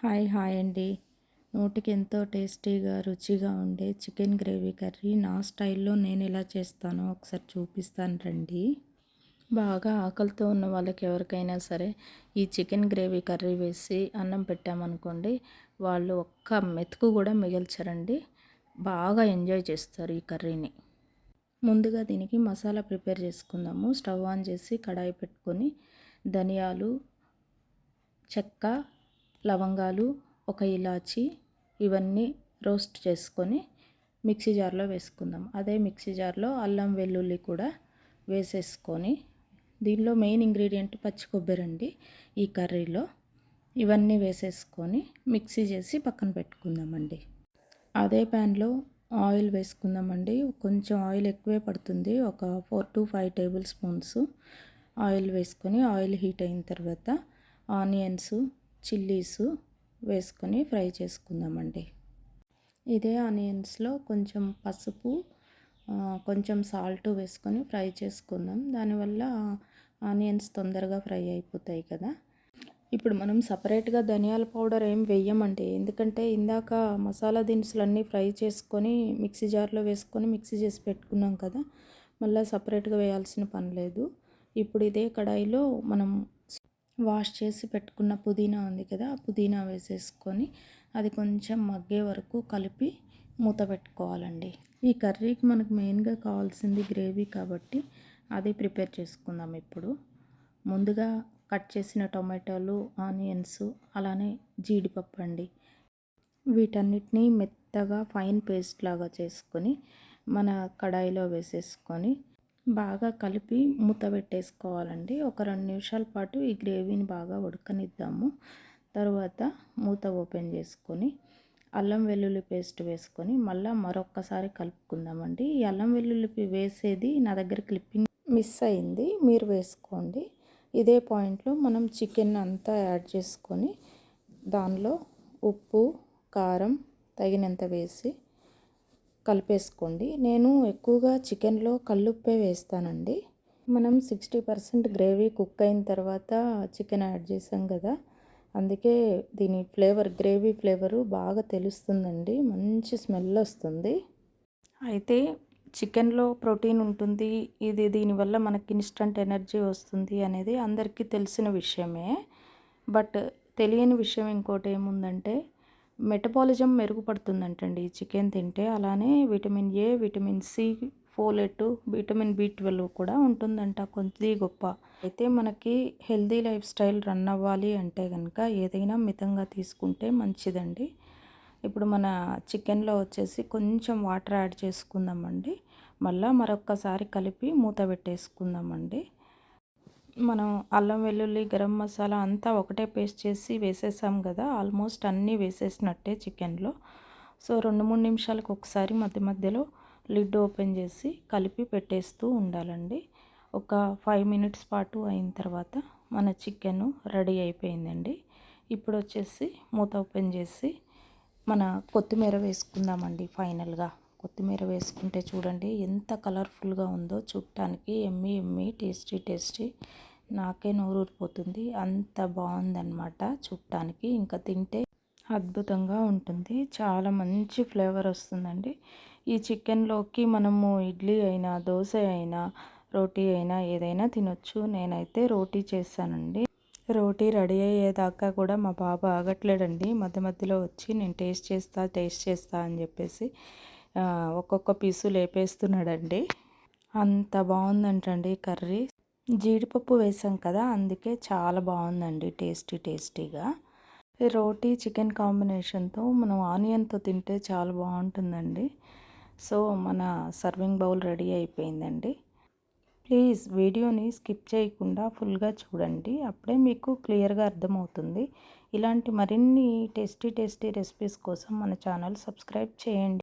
Hi అండి. నోటికి ఎంతో టేస్టీగా, రుచిగా ఉండే చికెన్ గ్రేవీ కర్రీ నా స్టైల్‌లో నేనెలా చేస్తానో ఒకసారి చూపిస్తాను రండి. బాగా ఆకలితో ఉన్న వాళ్ళకి ఎవరికైనా సరే ఈ చికెన్ గ్రేవీ కర్రీ వేసి అన్నం పెట్టామనుకోండి, వాళ్ళు ఒక్క మెతుకు కూడా మిగల్చరండి. బాగా ఎంజాయ్ చేస్తారు ఈ కర్రీని. ముందుగా దీనికి మసాలా ప్రిపేర్ చేసుకుందాము. స్టవ్ ఆన్ చేసి కడాయి పెట్టుకొని ధనియాలు, చెక్క, లవంగాలు, ఒక ఇలాచి ఇవన్నీ రోస్ట్ చేసుకొని మిక్సీ జార్లో వేసుకుందాం. అదే మిక్సీ జార్లో అల్లం వెల్లుల్లి కూడా వేసేసుకొని, దీనిలో మెయిన్ ఇంగ్రీడియంట్ పచ్చి కొబ్బరి అండి ఈ కర్రీలో. ఇవన్నీ వేసేసుకొని మిక్సీ చేసి పక్కన పెట్టుకుందామండి. అదే ప్యాన్లో ఆయిల్ వేసుకుందామండి. కొంచెం ఆయిల్ ఎక్కువే పడుతుంది, ఒక 4 to 5 టేబుల్ స్పూన్స్ ఆయిల్ వేసుకొని, ఆయిల్ హీట్ అయిన తర్వాత ఆనియన్స్, చిల్లీస్ వేసుకొని ఫ్రై చేసుకుందామండి. ఇదే ఆనియన్స్లో కొంచెం పసుపు, కొంచెం సాల్ట్ వేసుకొని ఫ్రై చేసుకుందాం. దానివల్ల ఆనియన్స్ తొందరగా ఫ్రై అయిపోతాయి కదా. ఇప్పుడు మనం సపరేట్గా ధనియాల పౌడర్ ఏం వేయమండి, ఎందుకంటే ఇందాక మసాలా దినుసులన్నీ ఫ్రై చేసుకొని మిక్సీ జార్లో వేసుకొని మిక్సీ చేసి పెట్టుకున్నాం కదా, మళ్ళీ సపరేట్గా వేయాల్సిన పని లేదు. ఇప్పుడు ఇదే కడాయిలో మనం వాష్ చేసి పెట్టుకున్న పుదీనా ఉంది కదా, ఆ పుదీనా వేసేసుకొని అది కొంచెం మగ్గే వరకు కలిపి మూత పెట్టుకోవాలండి. ఈ కర్రీకి మనకు మెయిన్గా కావాల్సింది గ్రేవీ కాబట్టి అది ప్రిపేర్ చేసుకుందాం. ఇప్పుడు ముందుగా కట్ చేసిన టొమాటోలు, ఆనియన్స్, అలానే జీడిపప్పు అండి, వీటన్నిటిని మెత్తగా ఫైన్ పేస్ట్ లాగా చేసుకొని మన కడాయిలో వేసేసుకొని బాగా కలిపి మూత పెట్టేసుకోవాలండి. ఒక 2 నిమిషాల పాటు ఈ గ్రేవీని బాగా ఉడకనిద్దాము. తర్వాత మూత ఓపెన్ చేసుకొని అల్లం వెల్లుల్లి పేస్ట్ వేసుకొని మళ్ళీ మరొక్కసారి కలుపుకుందామండి. ఈ అల్లం వెల్లుల్లి వేసేది నా దగ్గర క్లిప్పింగ్ మిస్ అయింది, మీరు వేసుకోండి. ఇదే పాయింట్లో మనం చికెన్ అంతా యాడ్ చేసుకొని దానిలో ఉప్పు, కారం తగినంత వేసి కలిపేసుకోండి. నేను ఎక్కువగా చికెన్లో కల్లుప్పే వేస్తానండి. మనం 60% గ్రేవీ కుక్ అయిన తర్వాత చికెన్ యాడ్ చేసాం కదా, అందుకే దీని ఫ్లేవర్, గ్రేవీ ఫ్లేవరు బాగా తెలుస్తుందండి, మంచి స్మెల్ వస్తుంది. అయితే చికెన్లో ప్రోటీన్ ఉంటుంది, ఇది దీనివల్ల మనకి ఇన్స్టంట్ ఎనర్జీ వస్తుంది అనేది అందరికీ తెలిసిన విషయమే. బట్ తెలియని విషయం ఇంకోటి ఏముందంటే, మెటబాలిజం మెరుగుపడుతుందంటండి ఈ చికెన్ తింటే. అలానే vitamin A, vitamin C, folate, vitamin B12 కూడా ఉంటుందంట కొద్ది గొప్ప. అయితే మనకి హెల్దీ లైఫ్ స్టైల్ రన్ అవ్వాలి అంటే కనుక ఏదైనా మితంగా తీసుకుంటే మంచిదండి. ఇప్పుడు మన చికెన్లో వచ్చేసి కొంచెం వాటర్ యాడ్ చేసుకుందామండి. మళ్ళీ మరొక్కసారి కలిపి మూత పెట్టేసుకుందామండి. మనం అల్లం వెల్లుల్లి, గరం మసాలా అంతా ఒకటే పేస్ట్ చేసి వేసేసాం కదా, ఆల్మోస్ట్ అన్నీ వేసేసినట్టే చికెన్లో. సో 2-3 నిమిషాలకు ఒకసారి మధ్య మధ్యలో లిడ్ ఓపెన్ చేసి కలిపి పెట్టేస్తూ ఉండాలండి. ఒక 5 మినిట్స్ పాటు అయిన తర్వాత మన చికెన్ రెడీ అయిపోయిందండి. ఇప్పుడు వచ్చేసి మూత ఓపెన్ చేసి మన కొత్తిమీర వేసుకుందామండి. ఫైనల్గా కొత్తిమీర వేసుకుంటే చూడండి ఎంత కలర్ఫుల్గా ఉందో, చూడటానికి ఎమ్మీ ఎమ్మీ, టేస్టీ, నాకే నోరూరిపోతుంది, అంత బాగుందన్నమాట చూడటానికి. ఇంకా తింటే అద్భుతంగా ఉంటుంది, చాలా మంచి ఫ్లేవర్ వస్తుందండి. ఈ చికెన్లోకి మనము ఇడ్లీ అయినా, దోశ అయినా, రోటీ అయినా ఏదైనా తినొచ్చు. నేనైతే రోటీ చేశానండి. రోటీ రెడీ అయ్యేదాకా కూడా మా బాబు ఆగట్లేడండి, మధ్య మధ్యలో వచ్చి నేను టేస్ట్ చేస్తా అని చెప్పేసి ఒక్కొక్క పీసు లేపేస్తున్నాడండి. అంత బాగుందంటండి కర్రీ. జీడిపప్పు వేసాం కదా, అందుకే చాలా బాగుందండి, టేస్టీగా. రోటీ చికెన్ కాంబినేషన్తో మనం ఆనియన్తో తింటే చాలా బాగుంటుందండి. సో మన సర్వింగ్ బౌల్ రెడీ అయిపోయిందండి. ప్లీజ్ వీడియోని స్కిప్ చేయకుండా ఫుల్గా చూడండి, అప్పుడే మీకు క్లియర్గా అర్థమవుతుంది. ఇలాంటి మరిన్ని టేస్టీ రెసిపీస్ కోసం మన ఛానల్ సబ్స్క్రైబ్ చేయండి.